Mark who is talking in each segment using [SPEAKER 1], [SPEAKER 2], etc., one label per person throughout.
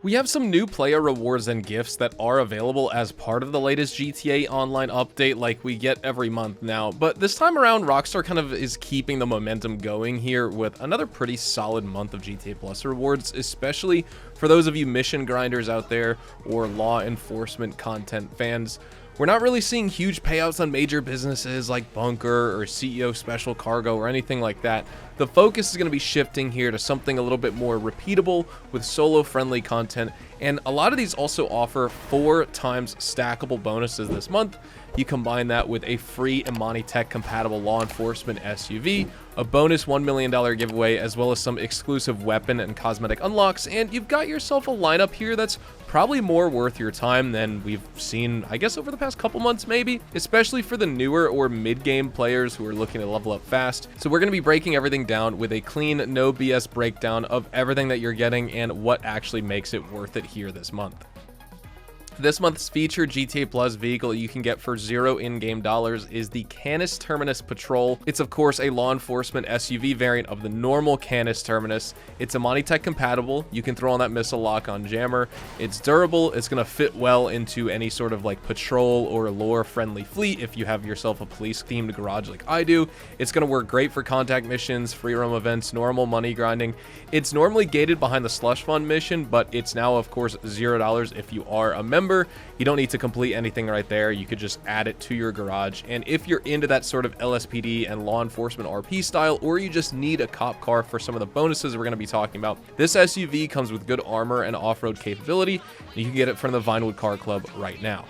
[SPEAKER 1] We have some new player rewards and gifts that are available as part of the latest GTA Online update like we get every month now, but this time around Rockstar kind of is keeping the momentum going here with another pretty solid month of GTA Plus rewards, especially for those of you mission grinders out there or law enforcement content fans. We're not really seeing huge payouts on major businesses like Bunker or CEO Special Cargo or anything like that. The focus is going to be shifting here to something a little bit more repeatable with solo-friendly content, and a lot of these also offer 4 times stackable bonuses this month. You combine that with a free Imani Tech compatible law enforcement SUV, a bonus $1 million giveaway, as well as some exclusive weapon and cosmetic unlocks, and you've got yourself a lineup here that's probably more worth your time than we've seen, I guess, over the past couple months maybe, especially for the newer or mid-game players who are looking to level up fast. So we're going to be breaking everything down with a clean, no BS breakdown of everything that you're getting and what actually makes it worth it here this month. This month's featured GTA Plus vehicle you can get for $0 in-game dollars is the Canis Terminus Patrol. It's of course a law enforcement SUV variant of the normal Canis Terminus. It's Imani Tech compatible. You can throw on that missile lock on jammer. It's durable. It's going to fit well into any sort of like patrol or lore friendly fleet if you have yourself a police themed garage like I do. It's going to work great for contact missions, free roam events, normal money grinding. It's normally gated behind the slush fund mission, but it's now of course $0 if you are a member. You don't need to complete anything right there. You could just add it to your garage. And if you're into that sort of LSPD and law enforcement RP style, or you just need a cop car for some of the bonuses we're going to be talking about, this SUV comes with good armor and off-road capability. And you can get it from the Vinewood Car Club right now.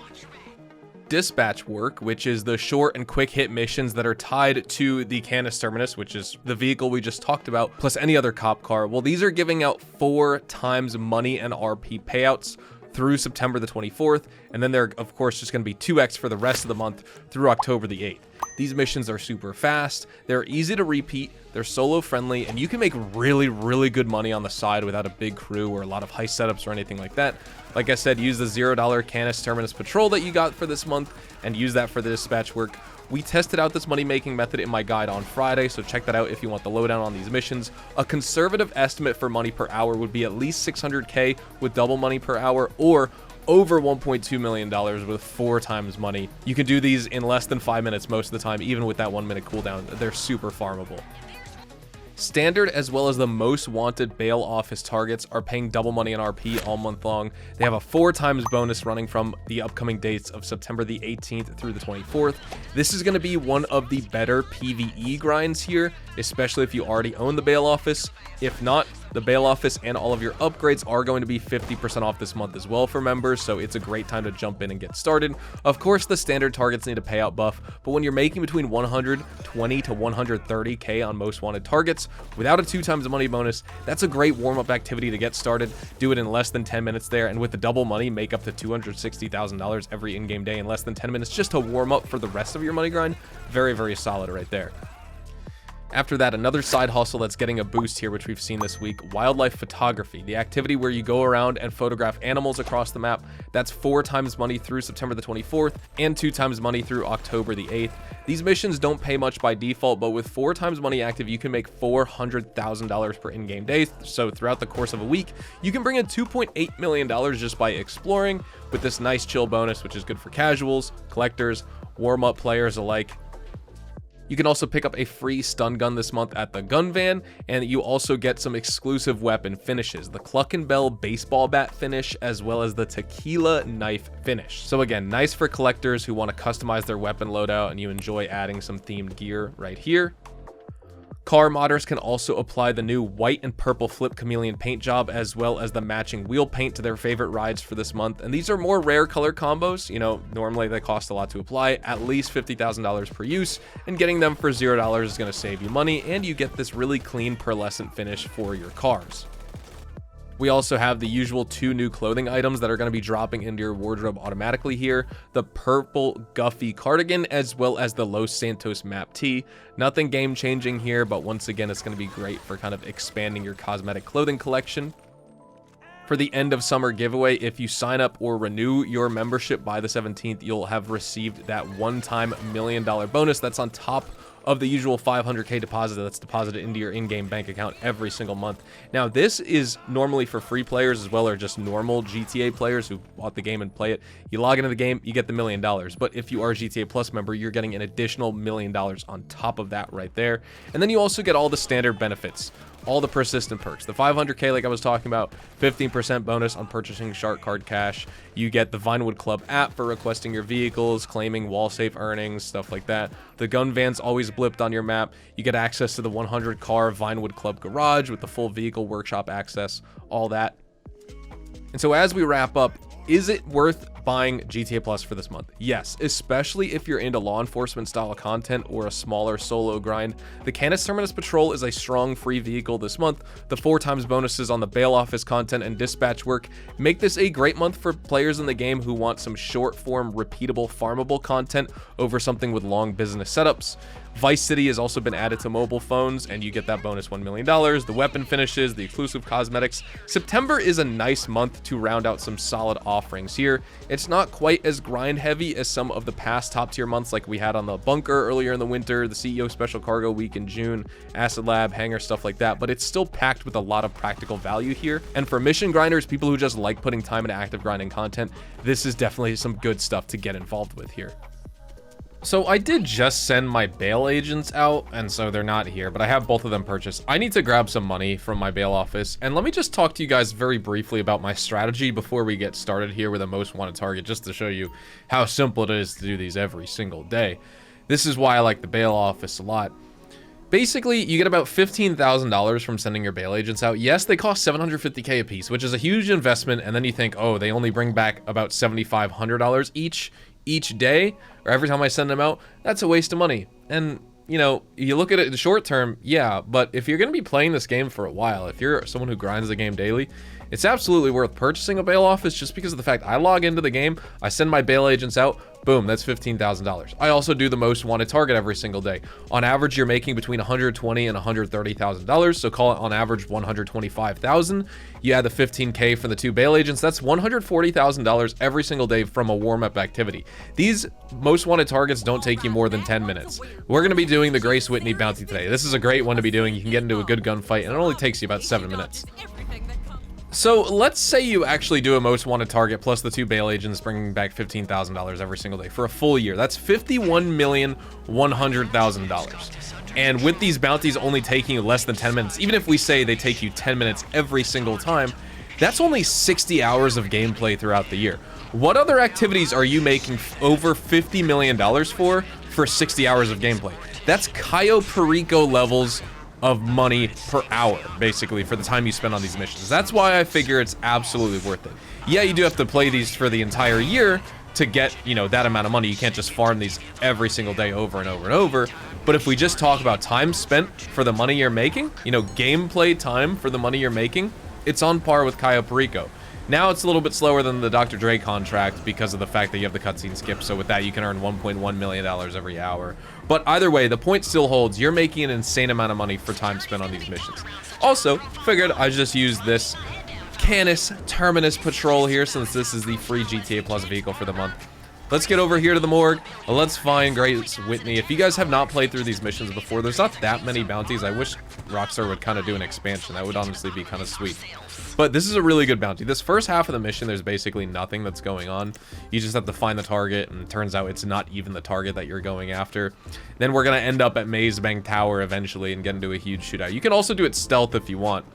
[SPEAKER 1] Dispatch work, which is the short and quick hit missions that are tied to the Canis Terminus, which is the vehicle we just talked about, plus any other cop car. Well, these are giving out 4 times money and RP payouts through September the 24th, and then they're of course just going to be 2x for the rest of the month through October the 8th. These missions are super fast, they're easy to repeat, they're solo friendly, and you can make really good money on the side without a big crew or a lot of heist setups or anything like that. Like I said, use the $0 Canis Terminus Patrol that you got for this month and use that for the dispatch work. We tested out this money-making method in my guide on Friday, so check that out if you want the lowdown on these missions. A conservative estimate for money per hour would be at least 600K with double money per hour, or over $1.2 million with 4 times money. You can do these in less than 5 minutes most of the time, even with that 1-minute cooldown. They're super farmable. Standard as well as the most wanted bail office targets are paying double money in RP all month long. They have a 4 times bonus running from the upcoming dates of September the 18th through the 24th. This is going to be one of the better PvE grinds here, especially if you already own the bail office. If not, the bail office and all of your upgrades are going to be 50% off this month as well for members, so it's a great time to jump in and get started. Of course, the standard targets need a payout buff, but when you're making between 120 to 130k on most wanted targets without a 2 times money bonus, that's a great warm-up activity to get started. Do it in less than 10 minutes there, and with the double money, make up to $260,000 every in-game day in less than 10 minutes just to warm up for the rest of your money grind. Very solid right there. After that, another side hustle that's getting a boost here, which we've seen this week, wildlife photography, the activity where you go around and photograph animals across the map. That's 4 times money through September the 24th and 2 times money through October the 8th. These missions don't pay much by default, but with 4 times money active, you can make $400,000 per in-game day. So throughout the course of a week, you can bring in $2.8 million just by exploring with this nice chill bonus, which is good for casuals, collectors, warm-up players alike. You can also pick up a free stun gun this month at the gun van, and you also get some exclusive weapon finishes, the Cluck and Bell baseball bat finish, as well as the tequila knife finish. So again, nice for collectors who want to customize their weapon loadout and you enjoy adding some themed gear right here. Car modders can also apply the new white and purple flip chameleon paint job as well as the matching wheel paint to their favorite rides for this month. And these are more rare color combos. You know, normally they cost a lot to apply, at least $50,000 per use, and getting them for $0 is going to save you money, and you get this really clean pearlescent finish for your cars. We also have the usual 2 new clothing items that are going to be dropping into your wardrobe automatically here. The purple Guffy cardigan as well as the Los Santos map tee. Nothing game changing here, but once again, it's going to be great for kind of expanding your cosmetic clothing collection. For the end of summer giveaway, if you sign up or renew your membership by the 17th, you'll have received that one-time $1 million bonus that's on top of the usual 500k deposit that's deposited into your in-game bank account every single month. Now, this is normally for free players as well, or just normal GTA players who bought the game and play it. You log into the game, you get the $1 million. But if you are a GTA Plus member, you're getting an additional $1 million on top of that right there. And then you also get all the standard benefits, all the persistent perks. The 500k, like I was talking about, 15% bonus on purchasing Shark Card Cash. You get the Vinewood Club app for requesting your vehicles, claiming wall safe earnings, stuff like that. The gun van's always blipped on your map. You get access to the 100 car Vinewood Club garage with the full vehicle workshop access, all that. And so as we wrap up, is it worth buying GTA Plus for this month? Yes, especially if you're into law enforcement style content or a smaller solo grind. The Canis Terminus Patrol is a strong free vehicle this month. The 4x bonuses on the bail office content and dispatch work make this a great month for players in the game who want some short form, repeatable, farmable content over something with long business setups. Vice City has also been added to mobile phones, and you get that bonus $1 million, the weapon finishes, the exclusive cosmetics. September is a nice month to round out some solid offerings here. It's not quite as grind heavy as some of the past top tier months like we had on the Bunker earlier in the winter, the CEO Special Cargo Week in June, Acid Lab, Hangar, stuff like that, but it's still packed with a lot of practical value here. And for mission grinders, people who just like putting time into active grinding content, this is definitely some good stuff to get involved with here. So I did just send my bail agents out, and so they're not here, but I have both of them purchased. I need to grab some money from my bail office, and let me just talk to you guys very briefly about my strategy before we get started here with a most wanted target, just to show you how simple it is to do these every single day. This is why I like the bail office a lot. Basically, you get about $15,000 from sending your bail agents out. Yes, they cost $750k a piece, which is a huge investment, and then you think, oh, they only bring back about $7,500 each day, or every time I send them out. That's a waste of money. And you know, you look at it in the short term, yeah, but if you're going to be playing this game for a while, if you're someone who grinds the game daily, it's absolutely worth purchasing a bail office just because of the fact I log into the game, I send my bail agents out, boom, that's $15,000. I also do the most wanted target every single day. On average, you're making between $120,000 and $130,000, so call it on average $125,000. You add the $15K for the 2 bail agents, that's $140,000 every single day from a warm-up activity. These most wanted targets don't take you more than 10 minutes. We're going to be doing the Grace Whitney bounty today. This is a great one to be doing. You can get into a good gunfight, and it only takes you about 7 minutes. So let's say you actually do a most wanted target plus the 2 bail agents, bringing back $15,000 every single day for a full year. That's $51,100,000. And with these bounties only taking you less than 10 minutes, even if we say they take you 10 minutes every single time, that's only 60 hours of gameplay throughout the year. What other activities are you making over $50 million for 60 hours of gameplay? That's Cayo Perico levels of money per hour, basically, for the time you spend on these missions. That's why I figure it's absolutely worth it. Yeah, you do have to play these for the entire year to get, you know, that amount of money. You can't just farm these every single day over and over and over. But if we just talk about time spent for the money you're making, you know, gameplay time for the money you're making, it's on par with Cayo Perico. Now it's a little bit slower than the Dr. Dre contract because of the fact that you have the cutscene skip, so with that you can earn $1.1 million every hour. But either way, the point still holds. You're making an insane amount of money for time spent on these missions. Also, figured I'd just use this Canis Terminus Patrol here, since this is the free GTA Plus vehicle for the month. Let's get over here to the morgue. Let's find Grace Whitney. If you guys have not played through these missions before, there's not that many bounties. I wish Rockstar would kind of do an expansion. That would honestly be kind of sweet. But this is a really good bounty. This first half of the mission, there's basically nothing that's going on. You just have to find the target, and it turns out it's not even the target that you're going after. Then we're going to end up at Maze Bank Tower eventually and get into a huge shootout. You can also do it stealth if you want.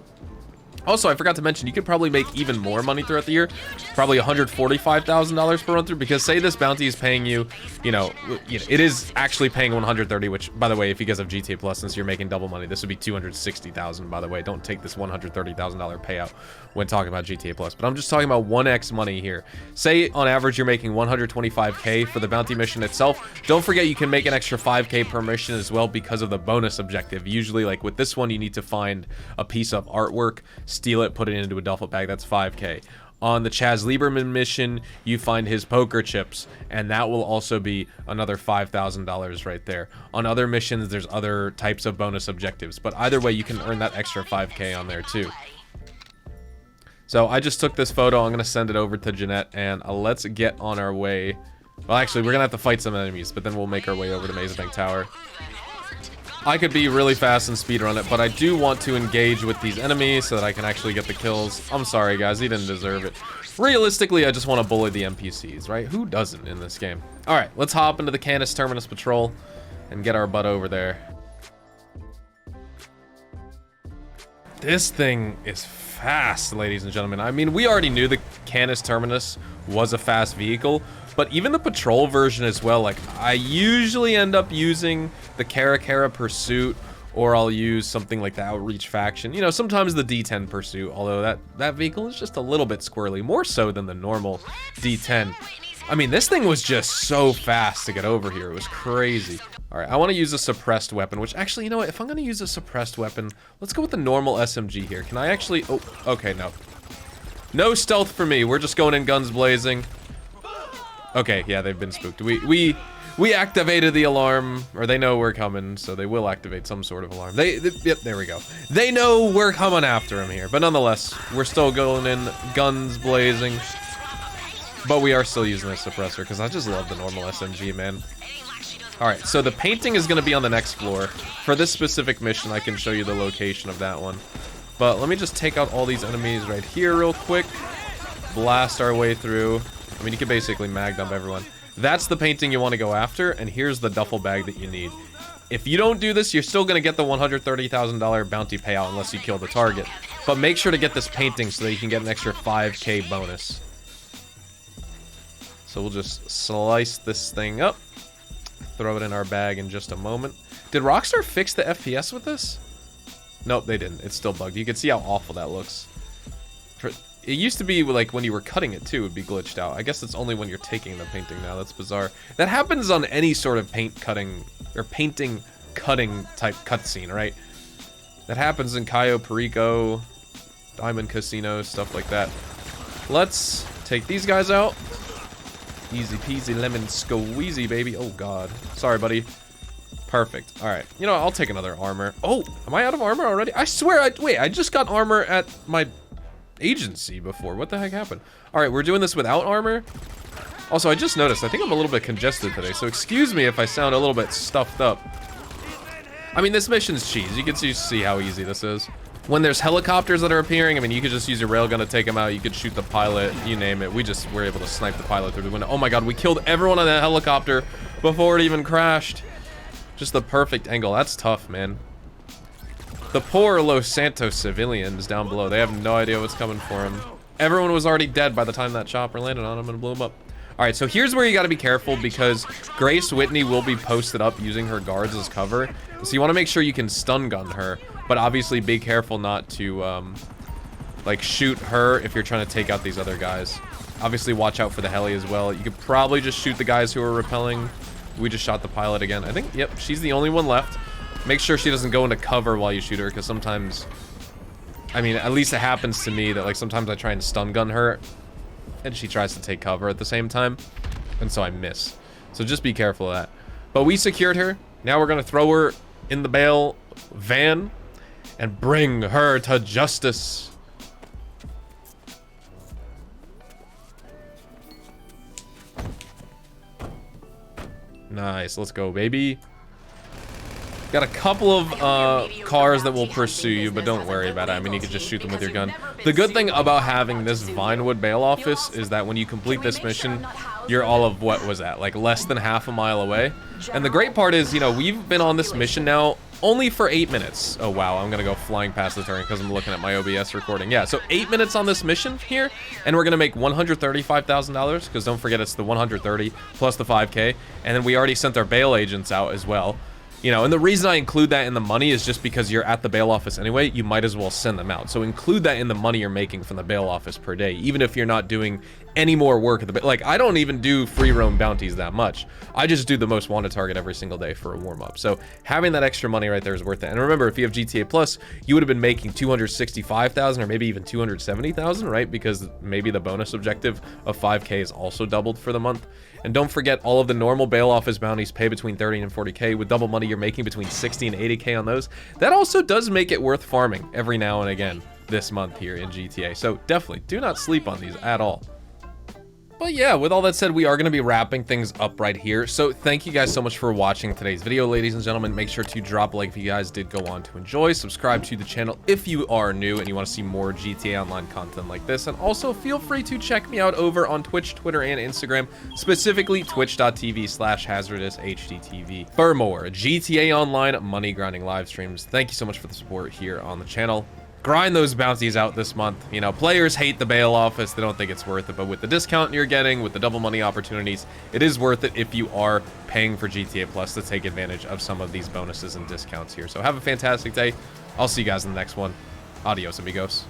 [SPEAKER 1] Also, I forgot to mention, you could probably make even more money throughout the year, probably $145,000 per run through, because say this bounty is paying you, you know, it is actually paying 130, which, by the way, if you guys have GTA Plus, since you're making double money, this would be 260,000, by the way. Don't take this $130,000 payout when talking about GTA Plus, but I'm just talking about 1x money here. Say, on average, you're making 125K for the bounty mission itself. Don't forget you can make an extra 5K per mission as well because of the bonus objective. Usually, like with this one, you need to find a piece of artwork, steal it, put it into a duffel bag. That's 5K. On the Chaz Lieberman mission, you find his poker chips, and that will also be another $5,000 right there. On other missions, there's other types of bonus objectives, but either way, you can earn that extra 5K on there too. So I just took this photo. I'm going to send it over to Jeanette, and let's get on our way. Well, actually, we're going to have to fight some enemies, but then we'll make our way over to Maze Bank Tower. I could be really fast and speedrun it, but I do want to engage with these enemies so that I can actually get the kills. I'm sorry, guys. He didn't deserve it. Realistically, I just want to bully the NPCs, right? Who doesn't in this game? All right, let's hop into the Canis Terminus Patrol and get our butt over there. This thing is fast, ladies and gentlemen. I mean, we already knew the Canis Terminus was a fast vehicle, but even the patrol version as well, like, I usually end up using the Cara Pursuit, or I'll use something like the Outreach Faction. You know, sometimes the D10 Pursuit, although that vehicle is just a little bit squirrely, more so than the normal D10. I mean, this thing was just so fast to get over here. It was crazy. All right, I want to use a suppressed weapon, which actually, you know what? If I'm going to use a suppressed weapon, let's go with the normal SMG here. Can I actually... Oh, okay, no. No stealth for me. We're just going in guns blazing. Okay, yeah, they've been spooked. We activated the alarm, or they know we're coming, so they will activate some sort of alarm. Yep, there we go. They know we're coming after them here, but nonetheless, we're still going in guns blazing. But we are still using a suppressor, because I just love the normal SMG, man. Alright, so the painting is going to be on the next floor. For this specific mission, I can show you the location of that one. But let me just take out all these enemies right here real quick. Blast our way through. I mean, you can basically mag dump everyone. That's the painting you want to go after, and here's the duffel bag that you need. If you don't do this, you're still going to get the $130,000 bounty payout unless you kill the target. But make sure to get this painting so that you can get an extra 5K bonus. So we'll just slice this thing up. Throw it in our bag in just a moment. Did Rockstar fix the FPS with this? Nope, they didn't. It's still bugged. You can see how awful that looks. It used to be like when you were cutting it too, it would be glitched out. I guess it's only when you're taking the painting now. That's bizarre. That happens on any sort of paint cutting or painting cutting type cutscene, right? That happens in Cayo, Perico, Diamond Casino, stuff like that. Let's take these guys out. Easy peasy lemon squeezy, baby. Oh, God. Sorry, buddy. Perfect. All right. You know what? I'll take another armor. Oh, am I out of armor already? I swear, wait, I just got armor at my agency before. What the heck happened? All right, we're doing this without armor. Also, I just noticed, I think I'm a little bit congested today, so excuse me if I sound a little bit stuffed up. I mean, this mission's cheese. You can see how easy this is. When there's helicopters that are appearing, I mean, you could just use your railgun to take them out. You could shoot the pilot, you name it. We just were able to snipe the pilot through the window. Oh my God, we killed everyone on that helicopter before it even crashed. Just the perfect angle. That's tough, man. The poor Los Santos civilians down below, they have no idea what's coming for them. Everyone was already dead by the time that chopper landed on them and blew them up. All right, so here's where you got to be careful because Grace Whitney will be posted up using her guards as cover. So you want to make sure you can stun gun her, but obviously be careful not to like shoot her if you're trying to take out these other guys. Obviously watch out for the heli as well. You could probably just shoot the guys who are repelling. We just shot the pilot again. I think, yep, she's the only one left. Make sure she doesn't go into cover while you shoot her because sometimes, I mean, at least it happens to me that like sometimes I try and stun gun her and she tries to take cover at the same time, and so I miss. So just be careful of that. But we secured her. Now we're gonna throw her in the bail van and bring her to justice. Nice, let's go, baby. Got a couple of cars that will pursue you, but don't worry about it. I mean, you can just shoot them with your gun. The good thing about having this Vinewood bail office is that when you complete this mission, you're all of what was that, like less than half a mile away. And the great part is, you know, we've been on this mission now only for 8 minutes. Oh, wow, I'm gonna go flying past the turn because I'm looking at my OBS recording. Yeah, so 8 minutes on this mission here, and we're gonna make $135,000 because don't forget it's the 130 plus the 5K, and then we already sent our bail agents out as well. You know, and the reason I include that in the money is just because you're at the bail office anyway, you might as well send them out. So include that in the money you're making from the bail office per day, even if you're not doing any more work at the like, I don't even do free roam bounties that much. I just do the most wanted target every single day for a warm-up. So having that extra money right there is worth it. And remember, if you have GTA Plus, you would have been making 265,000 or maybe even 270,000, right? Because maybe the bonus objective of 5K is also doubled for the month. And don't forget, all of the normal bail office bounties pay between 30 and 40K. With double money, you're making between 60 and 80K on those. That also does make it worth farming every now and again this month here in GTA. So definitely do not sleep on these at all. But yeah, with all that said, we are going to be wrapping things up right here. So thank you guys so much for watching today's video, ladies and gentlemen. Make sure to drop a like if you guys did go on to enjoy. Subscribe to the channel if you are new and you want to see more GTA Online content like this. And also feel free to check me out over on Twitch, Twitter, and Instagram, specifically twitch.tv/HazardousHDTV for more GTA Online money grinding live streams. Thank you so much for the support here on the channel. Grind those bounties out this month. You know, players hate the bail office. They don't think it's worth it, but with the discount you're getting, with the double money opportunities, it is worth it if you are paying for GTA Plus to take advantage of some of these bonuses and discounts here. So have a fantastic day. I'll see you guys in the next one. Adios, amigos.